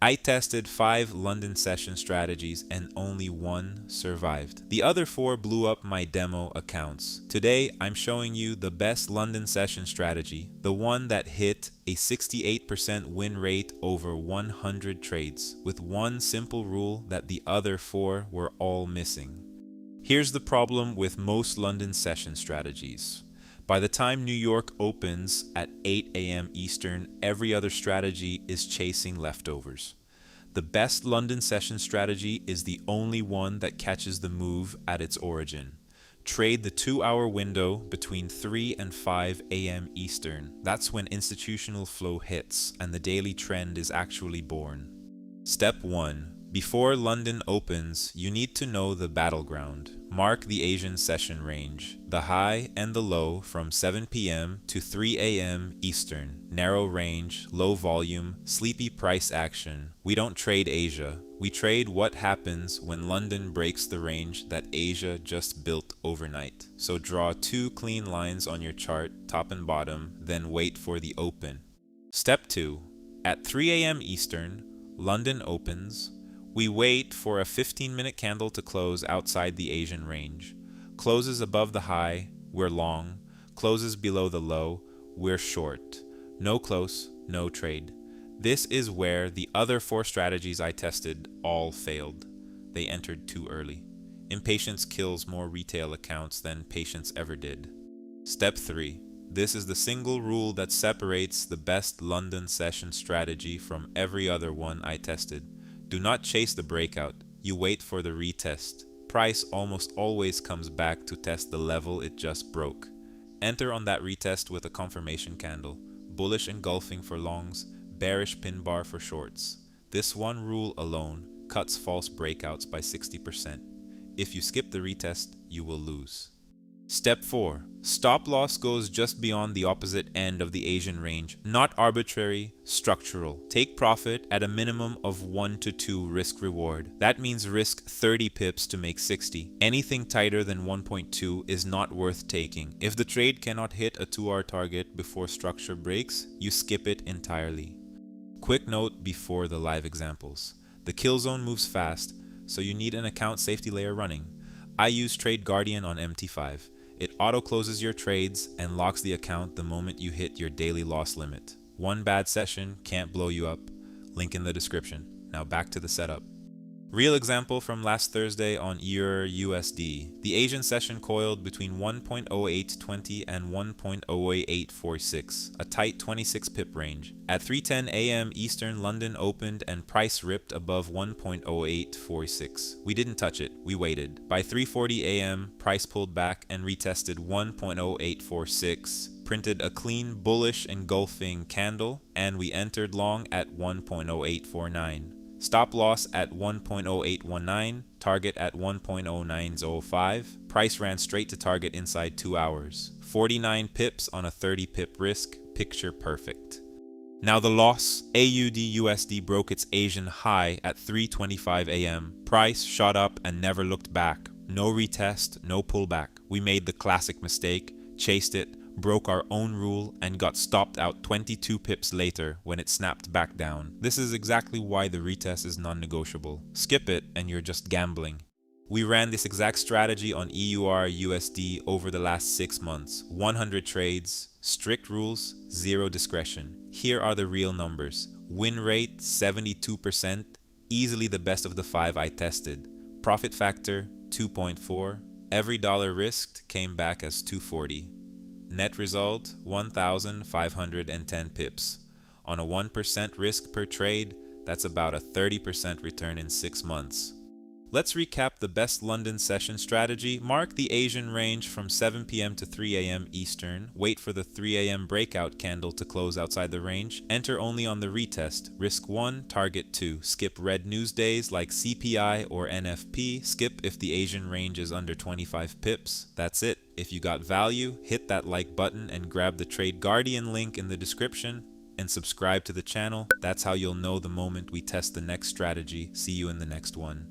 I tested 5 London session strategies and only one survived. The other 4 blew up my demo accounts. Today, I'm showing you the best London session strategy, the one that hit a 68% win rate over 100 trades, with one simple rule that the other 4 were all missing. Here's the problem with most London session strategies. By the time New York opens at 8 a.m. Eastern, every other strategy is chasing leftovers. The best London session strategy is the only one that catches the move at its origin. Trade the 2-hour window between 3 and 5 a.m. Eastern. That's when institutional flow hits and the daily trend is actually born. Step 1. Before London opens, you need to know the battleground. Mark the Asian session range, the high and the low from 7 p.m. to 3 a.m. Eastern. Narrow range, low volume, sleepy price action. We don't trade Asia. We trade what happens when London breaks the range that Asia just built overnight. So draw 2 clean lines on your chart, top and bottom, then wait for the open. Step 2. At 3 a.m. Eastern, London opens. We wait for a 15-minute candle to close outside the Asian range. Closes above the high, we're long. Closes below the low, we're short. No close, no trade. This is where the other 4 strategies I tested all failed. They entered too early. Impatience kills more retail accounts than patience ever did. Step 3. This is the single rule that separates the best London session strategy from every other one I tested. Do not chase the breakout, you wait for the retest. Price almost always comes back to test the level it just broke. Enter on that retest with a confirmation candle, bullish engulfing for longs, bearish pin bar for shorts. This one rule alone cuts false breakouts by 60%. If you skip the retest, you will lose. Step 4. Stop loss goes just beyond the opposite end of the Asian range, not arbitrary, structural. Take profit at a minimum of 1 to 2 risk reward. That means risk 30 pips to make 60. Anything tighter than 1.2 is not worth taking. If the trade cannot hit a 2-hour target before structure breaks, you skip it entirely. Quick note before the live examples. The kill zone moves fast, so you need an account safety layer running. I use Trade Guardian on MT5. It auto-closes your trades and locks the account the moment you hit your daily loss limit. One bad session can't blow you up. Link in the description. Now back to the setup. Real example from last Thursday on EUR/USD. The Asian session coiled between 1.0820 and 1.08846, a tight 26 pip range. At 3:10 a.m. Eastern, London opened and price ripped above 1.0846. We didn't touch it, we waited. By 3:40 a.m., price pulled back and retested 1.0846, printed a clean bullish engulfing candle, and we entered long at 1.0849. Stop loss at 1.0819, target at 1.0905. Price ran straight to target inside 2 hours. 49 pips on a 30 pip risk, picture perfect. Now the loss, AUD/USD broke its Asian high at 3:25 a.m. Price shot up and never looked back. No retest, no pullback. We made the classic mistake, chased it, broke our own rule, and got stopped out 22 pips later when it snapped back down. This is exactly why the retest is non-negotiable. Skip it and you're just gambling. We ran this exact strategy on EUR/USD over the last 6 months. 100 trades, strict rules, 0 discretion. Here are the real numbers. Win rate 72%, easily the best of the 5 I tested. Profit factor 2.4. Every dollar risked came back as 240. Net result 1,510 pips. On a 1% risk per trade, that's about a 30% return in 6 months. Let's recap the best London session strategy. Mark the Asian range from 7 p.m. to 3 a.m. Eastern. Wait for the 3 a.m. breakout candle to close outside the range. Enter only on the retest. Risk 1, target 2. Skip red news days like CPI or NFP. Skip if the Asian range is under 25 pips. That's it. If you got value, hit that like button and grab the Trade Guardian link in the description and subscribe to the channel. That's how you'll know the moment we test the next strategy. See you in the next one.